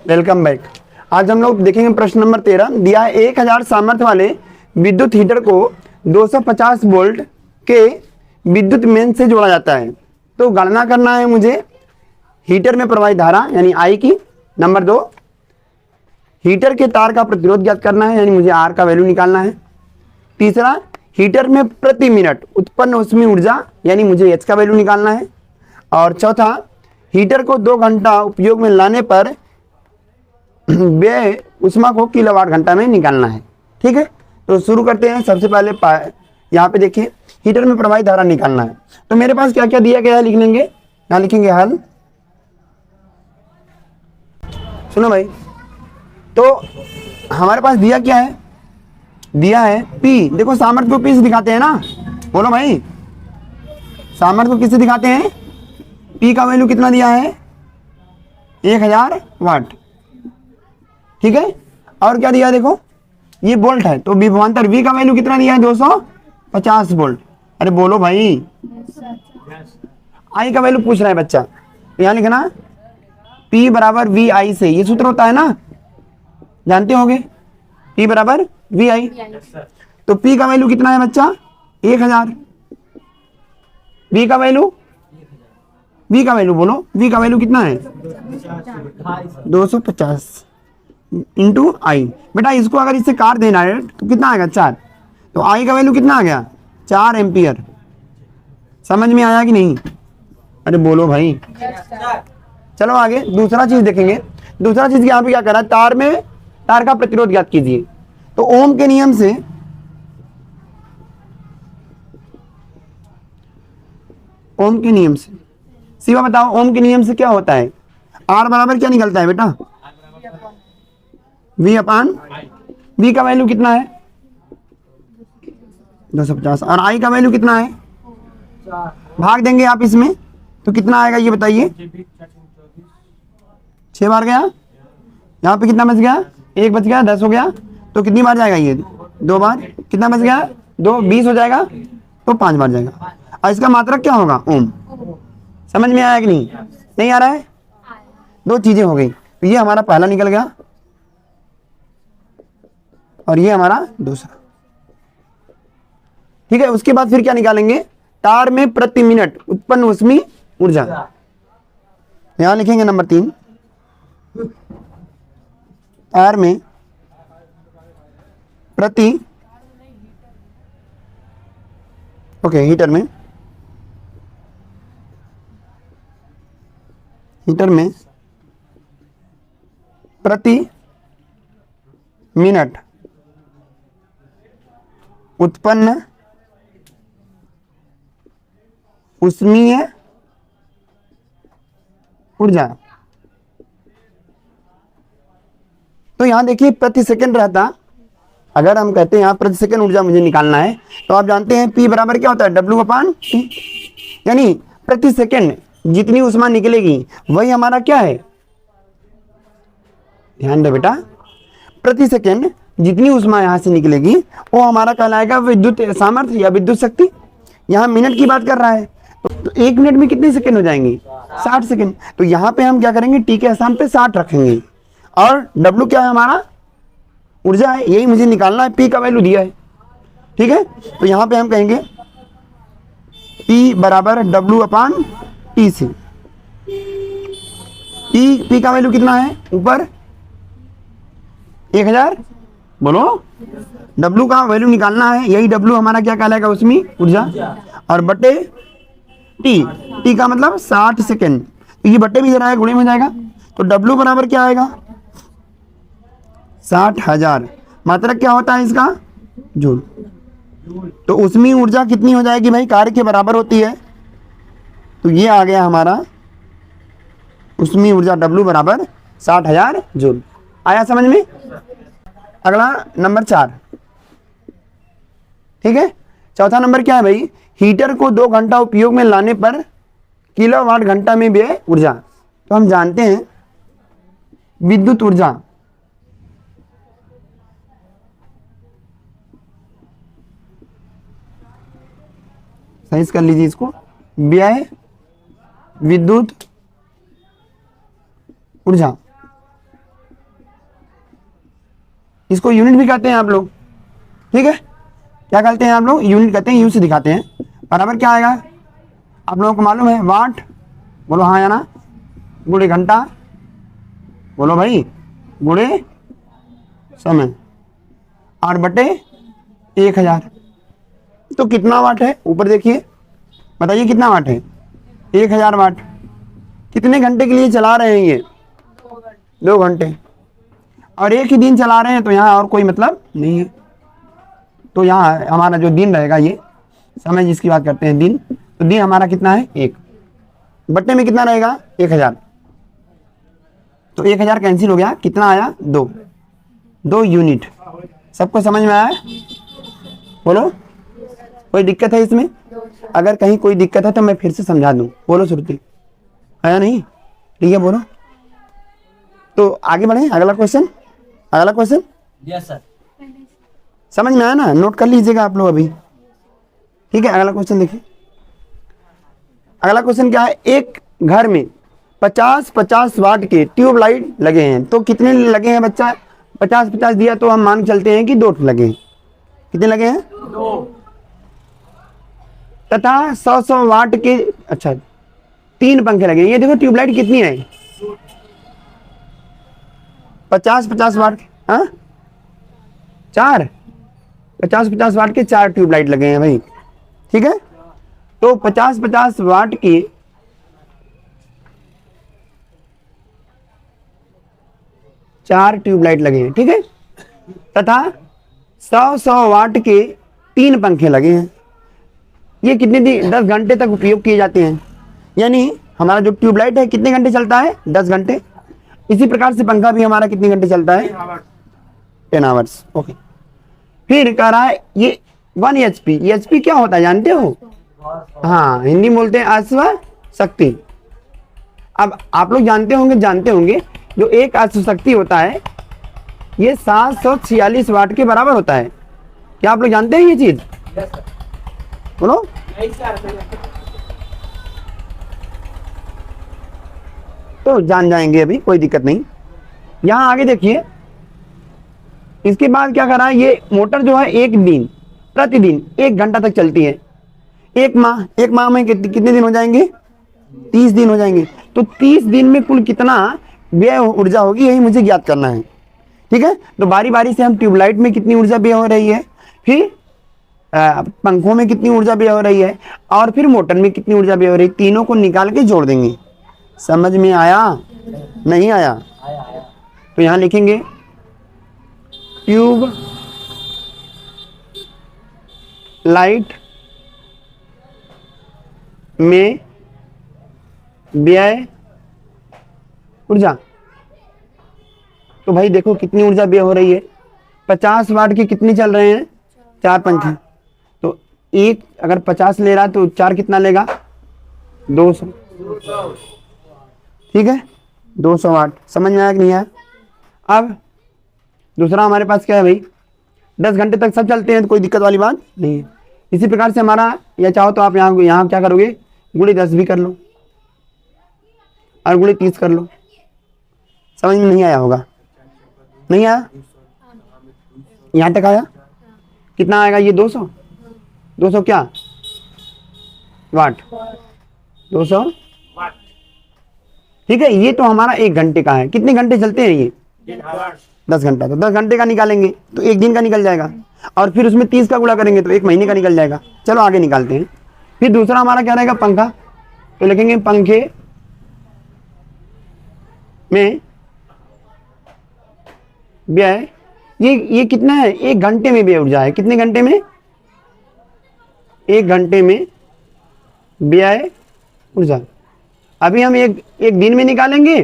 Welcome back. आज हम लोग देखेंगे प्रश्न नंबर 13। दिया है 1000 सामर्थ्य वाले विद्युत हीटर को 250 वोल्ट के विद्युत मेन से जोड़ा जाता है। तो गणना करना है मुझे हीटर में प्रवाहित धारा यानी आई की। नंबर 2, हीटर के तार का प्रतिरोध ज्ञात करना है यानी मुझे आर का वैल्यू निकालना है। तीसरा, हीटर में प्रति मिनट उत्पन्न ऊष्मीय ऊर्जा यानी मुझे एच का वैल्यू निकालना है। और चौथा, हीटर को 2 घंटा उपयोग में लाने पर व्यय ऊष्मा को किलोवाट घंटा में निकालना है। ठीक है, तो शुरू करते हैं। सबसे पहले यहाँ पे देखिए हीटर में प्रवाहित धारा निकालना है। तो मेरे पास क्या क्या दिया गया है लिख लेंगे। यहाँ लिखेंगे हल। सुनो भाई, तो हमारे पास दिया क्या है, दिया है P। देखो सामर्थ्य को P से दिखाते हैं ना, बोलो भाई सामर्थ्य को किससे दिखाते हैं। P का वैल्यू कितना दिया है 1000 वाट। ठीक है, और क्या दिया है देखो ये वोल्ट है, तो विभवांतर V का वैल्यू कितना दिया है 250 वोल्ट। अरे बोलो भाई, I का वैल्यू पूछ रहा है बच्चा, तो यहाँ लिखना P बराबर VI से, ये सूत्र होता है ना, जानते होंगे P बराबर VI। तो P का वैल्यू कितना है बच्चा 1000। V का वैल्यू बोलो, V का वैल्यू कितना है 250 इंटू आई। बेटा इसको अगर इससे काट देना है तो कितना आएगा 4। तो आई का वैल्यू कितना आ गया 4 एम्पियर। समझ में आया कि नहीं। अरे बोलो भाई। चलो आगे दूसरा चीज देखेंगे। दूसरा चीज यहाँ पे क्या करा, तार का प्रतिरोध ज्ञात कीजिए। तो ओम के नियम से शिवा बताओ ओम के नियम से क्या होता है। आर बराबर क्या निकलता है बेटा V अपान V का वैल्यू कितना है 250 और I का वैल्यू कितना है, भाग देंगे आप इसमें तो कितना आएगा ये बताइए। 6 बार गया, यहाँ पे कितना बच गया 1 बच गया, 10 हो गया। तो कितनी बार जाएगा ये 2 बार, कितना बच गया 2, 20 हो जाएगा, तो 5 बार जाएगा। और इसका मात्रक क्या होगा ओम। समझ में आया कि नहीं आ रहा है। 2 चीजें हो गई, तो ये हमारा पहला निकल गया और ये हमारा दूसरा। ठीक है, उसके बाद फिर क्या निकालेंगे, तार में प्रति मिनट उत्पन्न ऊष्मीय ऊर्जा। यहां लिखेंगे नंबर 3, तार में प्रति हीटर में प्रति मिनट उत्पन्न ऊष्मीय ऊर्जा। तो यहां देखिए प्रति सेकंड रहता, अगर हम कहते हैं यहाँ प्रति सेकंड ऊर्जा मुझे निकालना है, तो आप जानते हैं P बराबर क्या होता है W अपान T, यानी प्रति सेकंड जितनी ऊष्मा निकलेगी वही हमारा क्या है, ध्यान दे बेटा, प्रति सेकंड जितनी ऊष्मा यहां से निकलेगी वो हमारा कहलाएगा विद्युत सामर्थ्य या विद्युत शक्ति। यहाँ मिनट की बात कर रहा है, तो 1 मिनट में कितने सेकंड हो जाएंगे 60 सेकंड। तो यहाँ पे हम क्या करेंगे T के स्थान पे 60 रखेंगे और W क्या है हमारा ऊर्जा है, यही मुझे निकालना है। P का वैल्यू दिया है। ठीक है, तो यहाँ पे हम कहेंगे P बराबर W अपान T से। P का वैल्यू कितना है ऊपर 1000, बोलो W का वैल्यू निकालना है, यही W हमारा क्या कहलाएगा ऊष्मीय ऊर्जा, और बटे T का मतलब 60 सेकेंड। तो ये बटे भी जरा है गुणे में जाएगा, तो W बराबर क्या आएगा 60,000। मात्रक क्या होता है इसका जूल। तो ऊष्मीय ऊर्जा कितनी हो जाएगी भाई, कार्य के बराबर होती है। तो ये आ गया हमारा ऊष्मीय ऊर्जा W बराबर 60,000 जूल। आया समझ में। अगला नंबर 4। ठीक है, चौथा नंबर क्या है भाई, हीटर को 2 घंटा उपयोग में लाने पर किलोवाट घंटा में व्यय ऊर्जा। तो हम जानते हैं विद्युत ऊर्जा सही कर लीजिए इसको, व्यय विद्युत ऊर्जा इसको यूनिट भी कहते हैं आप लोग, ठीक है। क्या कहते हैं आप लोग? यूनिट कहते हैं, यू से दिखाते हैं। बराबर क्या आएगा आप लोगों को मालूम है? वाट, बोलो हाँ या ना, गुणे घंटा, बोलो भाई, गुणे समय, 8/1000। तो कितना वाट है ऊपर देखिए, बताइए कितना वाट है? 1000 वाट। कितने घंटे के लिए चला रहे हैं ये? 2 घंटे। और एक ही दिन चला रहे हैं तो यहाँ और कोई मतलब नहीं है। तो यहाँ हमारा जो दिन रहेगा, ये समय जिसकी बात करते हैं दिन, तो दिन हमारा कितना है? 1 बट्टे में कितना रहेगा? 1000। तो 1000 कैंसिल हो गया, कितना आया? 2 यूनिट। सबको समझ में आया? बोलो, कोई दिक्कत है इसमें? अगर कहीं कोई दिक्कत है तो मैं फिर से समझा दूं। बोलो श्रुति, आया नहीं? ठीक है, बोलो। तो आगे बढ़े, अगला क्वेश्चन। अगला क्वेश्चन यस सर। समझ में आया ना? नोट कर लीजिएगा आप लोग अभी, ठीक है। अगला क्वेश्चन देखिए। अगला क्वेश्चन क्या है? एक घर में 50-50 वाट के ट्यूबलाइट लगे हैं। तो कितने लगे हैं बच्चा? 50-50 दिया तो हम मान के चलते हैं कि 2 लगे हैं। कितने लगे हैं? 2। तथा 100-100 वाट के, अच्छा 3 पंखे लगे हैं। ये देखो ट्यूबलाइट कितनी है? 50-50 वाट के, हाँ 4, 50-50 वाट के 4 ट्यूबलाइट लगे हैं भाई, ठीक है। तो 50-50 वाट की 4 ट्यूबलाइट लगे हैं, ठीक है। तथा 100-100 वाट के 3 पंखे लगे हैं। ये कितने दिन, 10 घंटे तक उपयोग किए जाते हैं। यानी हमारा जो ट्यूबलाइट है कितने घंटे चलता है? 10 घंटे। इसी प्रकार से पंखा भी हमारा कितने घंटे चलता है? 10 आवर्स। ओके। फिर कह रहा है ये 1 HP। HP क्या होता है जानते हो? हाँ, हिंदी में बोलते हैं अश्व शक्ति। अब आप लोग जानते होंगे जो एक अश्व शक्ति होता है ये 746 वाट के बराबर होता है। क्या आप लोग जानते हैं ये चीज? बोलो। तो जान जाएंगे अभी, कोई दिक्कत नहीं। यहां आगे देखिए, इसके बाद क्या कर रहा है? ये मोटर जो है एक दिन प्रतिदिन 1 घंटा तक चलती है। एक माह में कितने दिन हो जाएंगे? 30 दिन हो जाएंगे। तो 30 दिन में कुल कितना व्यय ऊर्जा होगी, यही मुझे ज्ञात करना है, ठीक है। तो बारी बारी से हम ट्यूबलाइट में कितनी ऊर्जा व्यय हो रही है, फिर पंखों में कितनी ऊर्जा व्यय हो रही है, और फिर मोटर में कितनी ऊर्जा व्यय हो रही है, तीनों को निकाल के जोड़ देंगे। समझ में आया? नहीं आया? तो यहां लिखेंगे ट्यूब लाइट में व्यय ऊर्जा। तो भाई देखो कितनी ऊर्जा व्यय हो रही है। 50 वाट के कितने चल रहे हैं? 4 पंखे। तो एक अगर 50 ले रहा तो 4 कितना लेगा? 200, ठीक है। 200 वाट। समझ में आया कि नहीं आया? अब दूसरा हमारे पास क्या है भाई? 10 घंटे तक सब चलते हैं तो कोई दिक्कत वाली बात नहीं है। इसी प्रकार से हमारा, या चाहो तो आप यहाँ क्या करोगे? गुणे 10 भी कर लो और गुणे 30 कर लो। समझ में नहीं आया होगा? नहीं आया? यहां तक आया? कितना आएगा ये? 200 क्या वाट? 200, ठीक है। ये तो हमारा 1 घंटे का है। कितने घंटे चलते हैं ये? 10 घंटा। तो 10 घंटे का निकालेंगे तो 1 दिन का निकल जाएगा, और फिर उसमें 30 का गुणा करेंगे तो 1 महीने का निकल जाएगा। चलो आगे निकालते हैं। फिर दूसरा हमारा क्या रहेगा? पंखा। तो लिखेंगे पंखे में व्यय, ये कितना है? 1 घंटे में व्यय ऊर्जा है। कितने घंटे में? 1 घंटे में व्यय ऊर्जा। अभी हम एक दिन में निकालेंगे,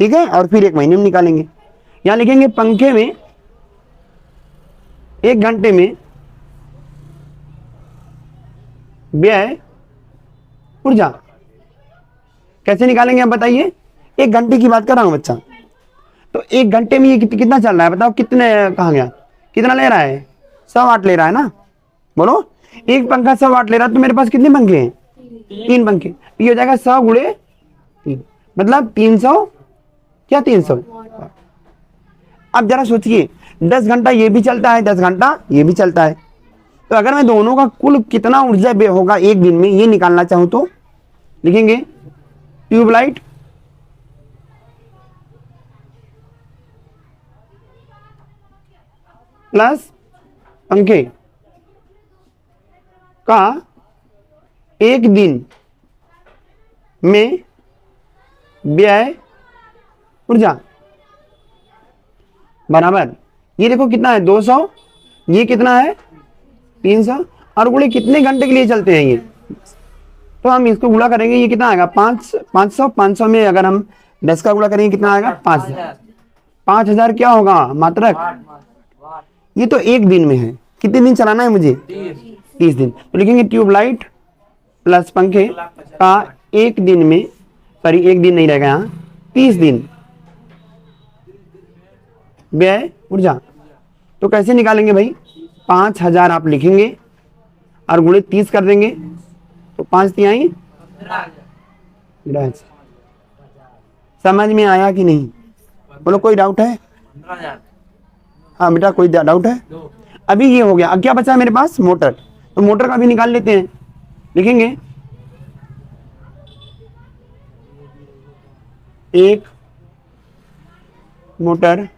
ठीक है, और फिर 1 महीने में निकालेंगे। यहां लिखेंगे पंखे में 1 घंटे में व्यय ऊर्जा। कैसे निकालेंगे आप बताइए? 1 घंटे की बात कर रहा हूं बच्चा। तो 1 घंटे में ये कितना चल रहा है बताओ? कितने, कहाँ गया? कितना ले रहा है? 100 वाट ले रहा है ना? बोलो, एक पंखा 100 वाट ले रहा है तो मेरे पास कितने पंखे हैं? 3 पंखे। ये हो जाएगा 100 गुणे 3, मतलब 300, क्या 300। अब जरा सोचिए 10 घंटा ये भी चलता है, 10 घंटा ये भी चलता है, तो अगर मैं दोनों का कुल कितना ऊर्जा व्यय होगा एक दिन में ये निकालना चाहूं तो लिखेंगे ट्यूबलाइट प्लस पंखे का एक दिन में व्यय ऊर्जा बराबर, ये देखो कितना है 200, ये कितना है 300, और गुणे कितने घंटे के लिए चलते हैं ये, तो हम इसको गुणा करेंगे, ये कितना आएगा 500, 500 में अगर हम 10 का गुणा करेंगे कितना आएगा 5000, 5000 क्या होगा मात्रक, ये तो एक दिन में है, कितने दिन चलाना है मुझे 30 दिन, तो लिखेंगे ट्यूबलाइट प्लस पंखे का एक दिन में, सॉरी एक दिन नहीं रहेगा यहाँ 30 दिन व्यय ऊर्जा। तो कैसे निकालेंगे भाई, 5000 आप लिखेंगे और गुणे 30 कर देंगे, तो 5 तिहाई 15,000। समझ में आया कि नहीं, बोलो कोई डाउट है, हाँ बेटा कोई डाउट है, अभी ये हो गया। अब क्या बचा मेरे पास मोटर, तो मोटर का भी निकाल लेते हैं, लिखेंगे एक मोटर,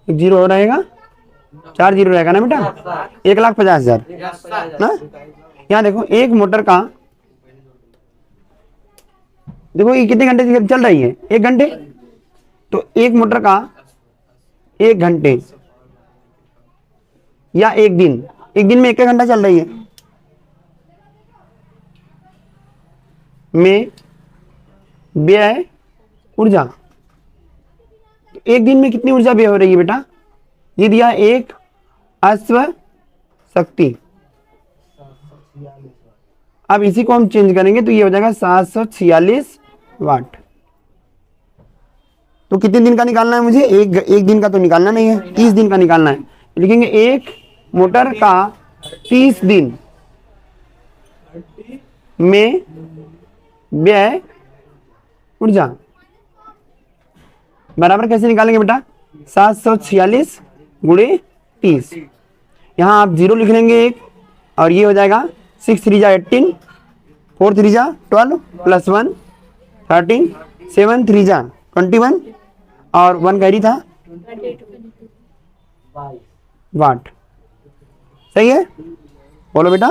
एक जीरो हो रहेगा, 4 जीरो रहेगा ना बेटा, 1,50,000 ना। यहाँ देखो एक मोटर का, देखो ये कितने घंटे से चल रही है, 1 घंटे, तो एक मोटर का 1 घंटे या एक दिन में 1 घंटा चल रही है में व्यय ऊर्जा, तो एक दिन में कितनी ऊर्जा व्यय हो रही है बेटा, ये दिया एक अश्व शक्ति, अब इसी को हम चेंज करेंगे तो ये हो जाएगा 746 वाट। तो कितने दिन का निकालना है मुझे, एक दिन का तो निकालना नहीं है, 30 दिन का निकालना है, लिखेंगे एक मोटर का 30 दिन में व्यय ऊर्जा बराबर, कैसे निकालेंगे बेटा 746 गुणे 30, यहाँ आप 0 लिख लेंगे एक, और ये हो जाएगा 6 3 जा 18, 4 3 जा 12 प्लस 1 13, 7 3 जा 21 और 1 कैरी था वाट, सही है, बोलो बेटा।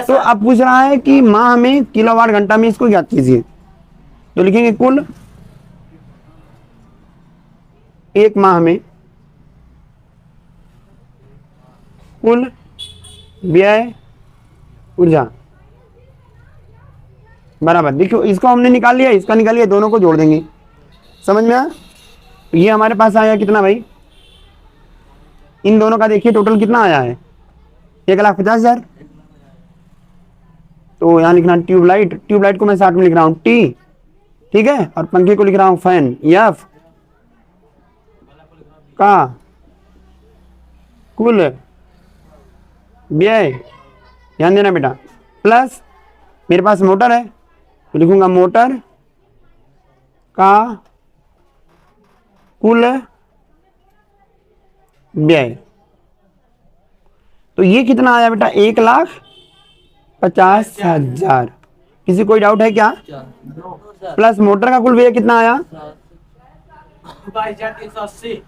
तो अब पूछ रहा है कि माह में किलोवाट घंटा में, इसको ज्ञात कीजिए, तो लिखेंगे कुल एक माह में कुल व्यय ऊर्जा बराबर, देखो इसको हमने निकाल लिया, इसका निकाल लिया, दोनों को जोड़ देंगे, समझ में आया। ये हमारे पास आया कितना भाई, इन दोनों का देखिए टोटल कितना आया है 1,50,000, तो यहाँ लिखना ट्यूबलाइट को मैं 60 में लिख रहा हूँ टी, ठीक है, और पंखे को लिख रहा हूँ फैन एफ का कुल व्यय, ध्यान देना बेटा, प्लस मेरे पास मोटर है तो लिखूंगा मोटर का कुल व्यय, तो ये कितना आया बेटा 1,50,000। किसी कोई डाउट है क्या, प्लस मोटर का कुल व्यय कितना आया 22,380,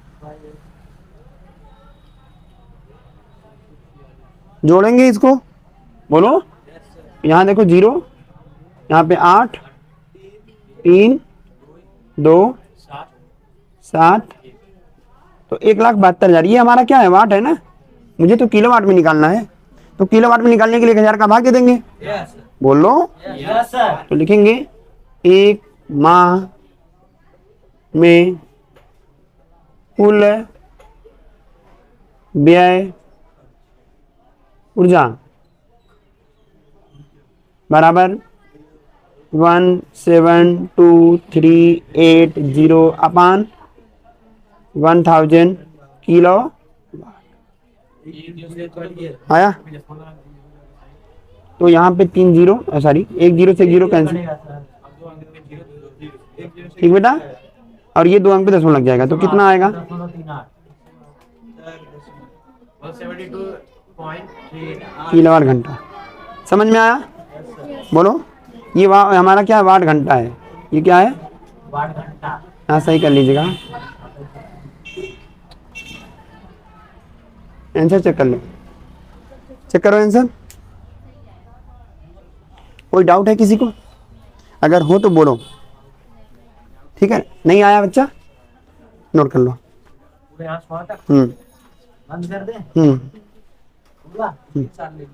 जोड़ेंगे इसको, बोलो, यहाँ देखो 0, यहाँ पे 8 3 2 7, तो 1,72,000, ये हमारा क्या है वाट है ना, मुझे तो किलोवाट में निकालना है, तो किलोवाट में निकालने के लिए 1000 का भाग दे देंगे, बोल लो, तो लिखेंगे एक माह में कुल व्यय ऊर्जा बराबर 172,380 अपान 1000 किलो आया। तो यहाँ पे 3 जीरो, सॉरी 1 0 से 0 कैंसिल, ठीक बेटा। और ये 2 अंक पे दशमलव लग जाएगा, तो कितना आएगा? 72.38 किलोवाट घंटा। समझ में आया? बोलो, ये हमारा क्या है? वाट घंटा है। ये क्या है? वाट घंटा। हाँ सही कर लीजिएगा। आंसर चेक कर लो, चेक करो आंसर। कोई डाउट है किसी को? अगर हो तो बोलो, ठीक है। नहीं आया बच्चा, नोट कर लो। पूरे यहाँ छोड़ा था, हम्म बंद कर दे। हम्म बोला, चाल ले।